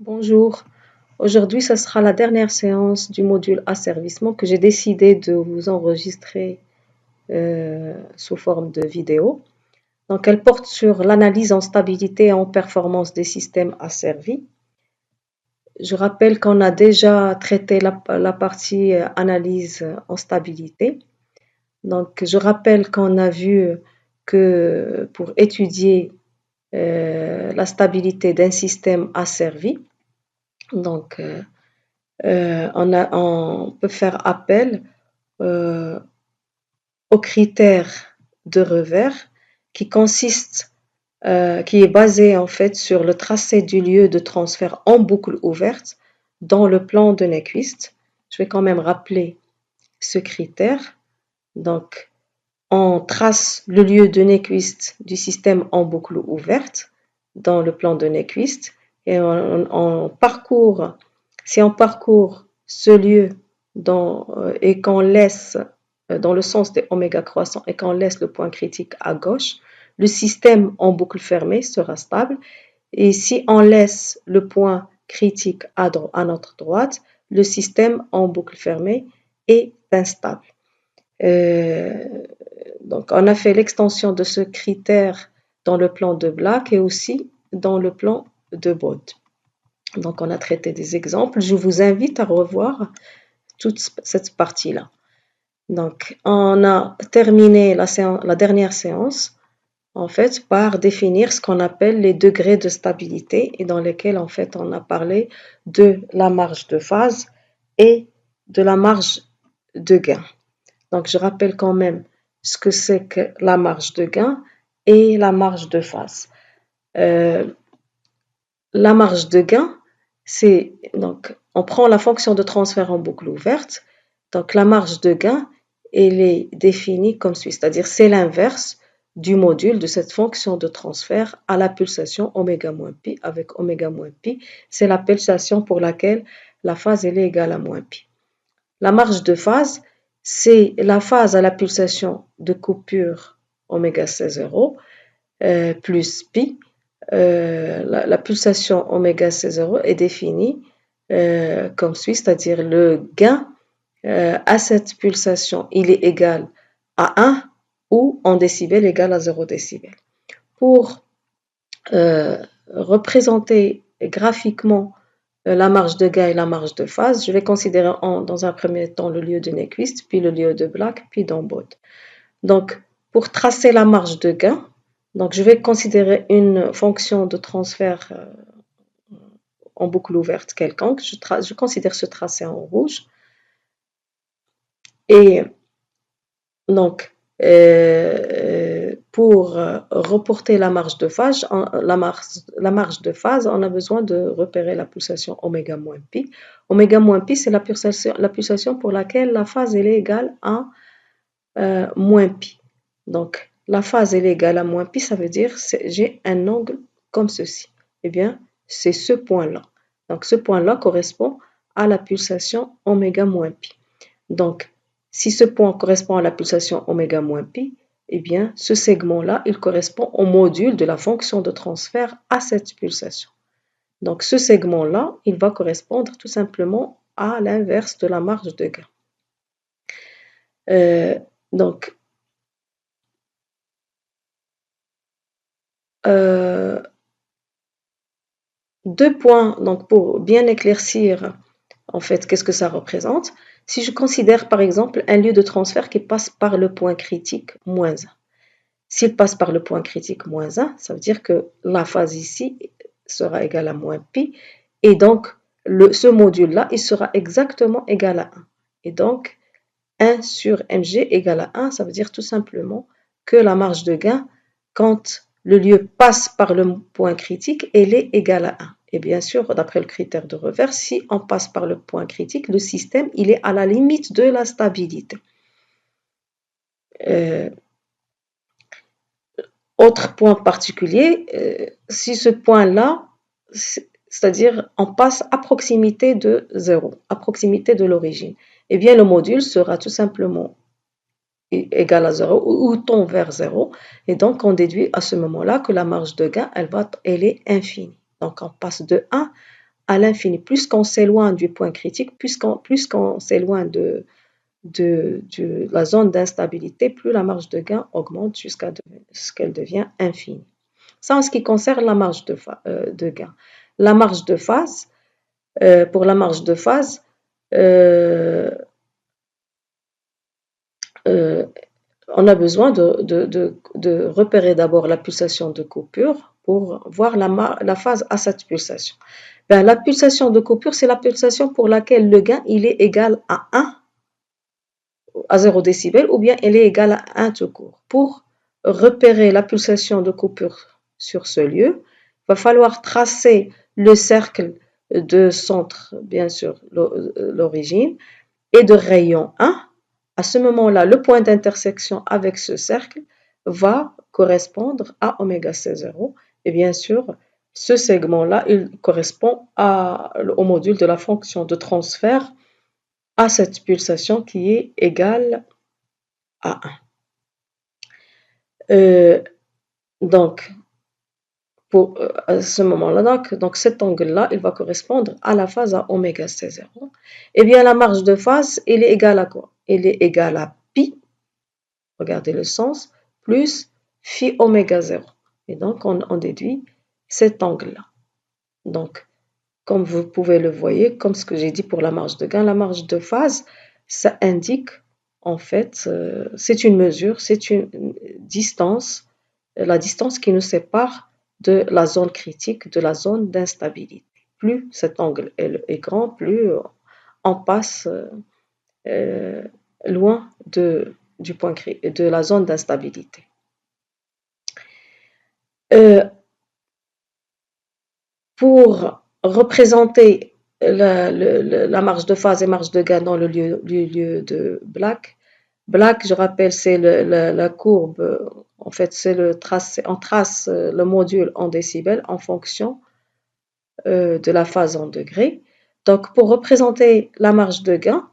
Bonjour, aujourd'hui ce sera la dernière séance du module asservissement que j'ai décidé de vous enregistrer sous forme de vidéo. Donc elle porte sur l'analyse en stabilité et en performance des systèmes asservis. Je rappelle qu'on a déjà traité la partie analyse en stabilité. Donc je rappelle qu'on a vu que pour étudier la stabilité d'un système asservi, donc on peut faire appel euh, aux critères de Revers qui est basé en fait sur le tracé du lieu de transfert en boucle ouverte dans le plan de Nyquist. Je vais quand même rappeler ce critère. Donc, on trace le lieu de Nyquist du système en boucle ouverte dans le plan de Nyquist et si on parcourt ce lieu et qu'on laisse dans le sens des oméga croissants et qu'on laisse le point critique à gauche, le système en boucle fermée sera stable. Et si on laisse le point critique à notre droite, le système en boucle fermée est instable. Donc, on a fait l'extension de ce critère dans le plan de Black et aussi dans le plan de Bode. Donc, on a traité des exemples. Je vous invite à revoir toute cette partie-là. Donc, on a terminé la dernière séance, en fait, par définir ce qu'on appelle les degrés de stabilité et dans lesquels, en fait, on a parlé de la marge de phase et de la marge de gain. Donc, je rappelle quand même ce que c'est que la marge de gain et la marge de phase. La marge de gain, c'est donc on prend la fonction de transfert en boucle ouverte. Donc, la marge de gain, elle est définie comme suit, c'est-à-dire c'est l'inverse du module de cette fonction de transfert à la pulsation oméga moins pi avec oméga moins pi. C'est la pulsation pour laquelle la phase elle est égale à moins pi. La marge de phase, c'est la phase à la pulsation de coupure oméga C0 plus pi. La pulsation oméga C0 est définie comme suit, c'est-à-dire le gain à cette pulsation, il est égal à 1 ou en décibels égal à 0 décibels. Pour représenter graphiquement la marge de gain et la marge de phase, je vais considérer dans un premier temps le lieu de Nyquist, puis le lieu de Black, puis d'Ambode. Donc, pour tracer la marge de gain, donc je vais considérer une fonction de transfert en boucle ouverte quelconque. Je considère ce tracé en rouge. Et donc, pour reporter la marge de phase, on a besoin de repérer la pulsation oméga moins pi. Oméga moins pi, c'est la pulsation pour laquelle la phase elle est égale à moins pi. Donc, la phase elle est égale à moins pi, ça veut dire j'ai un angle comme ceci. Eh bien, c'est ce point-là. Donc, ce point-là correspond à la pulsation oméga moins pi. Donc, si ce point correspond à la pulsation oméga moins pi, eh bien, ce segment-là, il correspond au module de la fonction de transfert à cette pulsation. Donc, ce segment-là, il va correspondre tout simplement à l'inverse de la marge de gain. Donc, deux points donc pour bien éclaircir en fait qu'est-ce que ça représente. Si je considère par exemple un lieu de transfert qui passe par le point critique moins 1. S'il passe par le point critique moins 1, ça veut dire que la phase ici sera égale à moins pi et donc ce module-là, il sera exactement égal à 1. Et donc 1 sur mg égale à 1, ça veut dire tout simplement que la marge de gain, quand le lieu passe par le point critique, elle est égale à 1. Et bien sûr, d'après le critère de Revers, si on passe par le point critique, le système, il est à la limite de la stabilité. Autre point particulier, si ce point-là, c'est-à-dire on passe à proximité de 0, à proximité de l'origine, eh bien le module sera tout simplement égal à 0 ou tend vers 0. Et donc, on déduit à ce moment-là que la marge de gain, elle est infinie. Donc, on passe de 1 à l'infini. Plus qu'on s'éloigne du point critique, plus qu'on s'éloigne de la zone d'instabilité, plus la marge de gain augmente jusqu'à ce qu'elle devient infinie. Ça en ce qui concerne la marge de gain. La marge de phase, pour la marge de phase, euh, euh, on a besoin de repérer d'abord la pulsation de coupure pour voir la phase à cette pulsation. Ben, la pulsation de coupure, c'est la pulsation pour laquelle le gain il est égal à 1, à 0 décibel, ou bien il est égal à 1 tout court. Pour repérer la pulsation de coupure sur ce lieu, il va falloir tracer le cercle de centre, bien sûr, l'origine, et de rayon 1. À ce moment-là, le point d'intersection avec ce cercle va correspondre à oméga C0. Et bien sûr, ce segment-là, il correspond au module de la fonction de transfert à cette pulsation qui est égale à 1. Donc, à ce moment-là, donc cet angle-là, il va correspondre à la phase à oméga C0. Eh bien, la marge de phase, elle est égale à quoi? Elle est égale à pi, regardez le sens, plus phi oméga 0. Et donc, on déduit cet angle-là. Donc, comme vous pouvez le voir, comme ce que j'ai dit pour la marge de gain, la marge de phase, ça indique, en fait, c'est une mesure, c'est une distance, la distance qui nous sépare de la zone critique, de la zone d'instabilité. Plus cet angle est grand, plus on passe loin du point de la zone d'instabilité. Pour représenter la marge de phase et marge de gain dans le lieu de Black, je rappelle, c'est la courbe, en fait, on trace le module en décibels en fonction de la phase en degrés. Donc, pour représenter la marge de gain,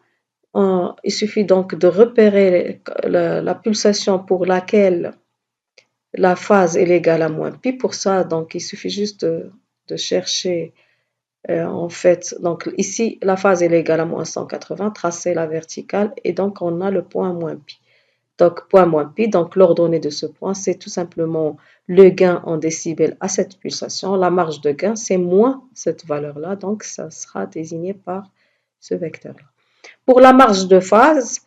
il suffit donc de repérer la pulsation pour laquelle la phase est égale à moins pi. Pour ça, donc, il suffit juste de chercher, en fait, donc ici, la phase est égale à moins 180, tracer la verticale, et donc on a le point moins pi. Donc, point moins pi, donc l'ordonnée de ce point, c'est tout simplement le gain en décibels à cette pulsation. La marge de gain, c'est moins cette valeur-là, donc ça sera désigné par ce vecteur-là. Pour la marge de phase,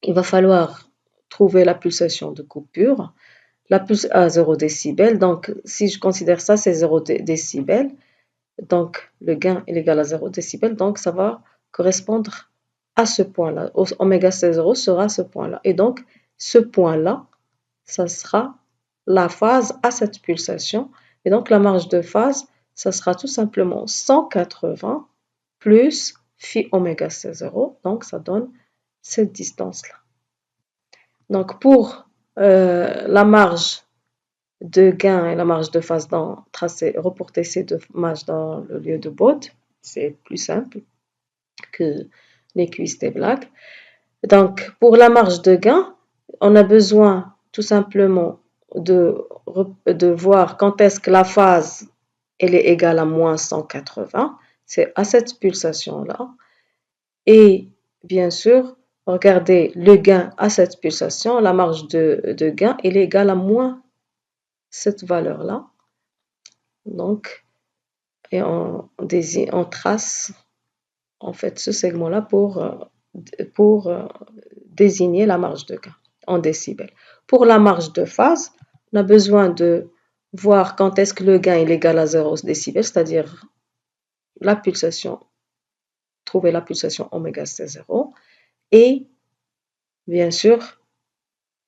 il va falloir trouver la pulsation de coupure, la pulse à 0 décibel. Donc, si je considère ça, c'est 0 décibel. Donc, le gain est égal à 0 décibel. Donc, ça va correspondre à ce point-là. Oméga C0 sera ce point-là. Et donc, ce point-là, ça sera la phase à cette pulsation. Et donc, la marge de phase, ça sera tout simplement 180 plus phi oméga C0. Donc, ça donne cette distance-là. Donc, pour la marge de gain et la marge de phase, reporter ces deux marges dans le lieu de Bode, c'est plus simple que Nyquist et Black. Donc, pour la marge de gain, on a besoin tout simplement de voir quand est-ce que la phase elle est égale à moins 180, c'est à cette pulsation-là. Et bien sûr, regardez le gain à cette pulsation, la marge de gain, elle est égale à moins cette valeur-là. Donc, et on trace en fait ce segment-là pour désigner la marge de gain en décibels. Pour la marge de phase, on a besoin de voir quand est-ce que le gain est égal à 0 décibels, c'est-à-dire la pulsation, trouver la pulsation oméga C0, et bien sûr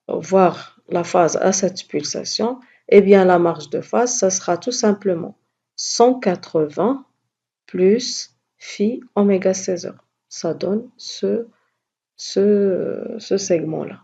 voir la phase à cette pulsation. Et bien la marge de phase, ça sera tout simplement 180 plus phi oméga C0. Ça donne ce segment-là.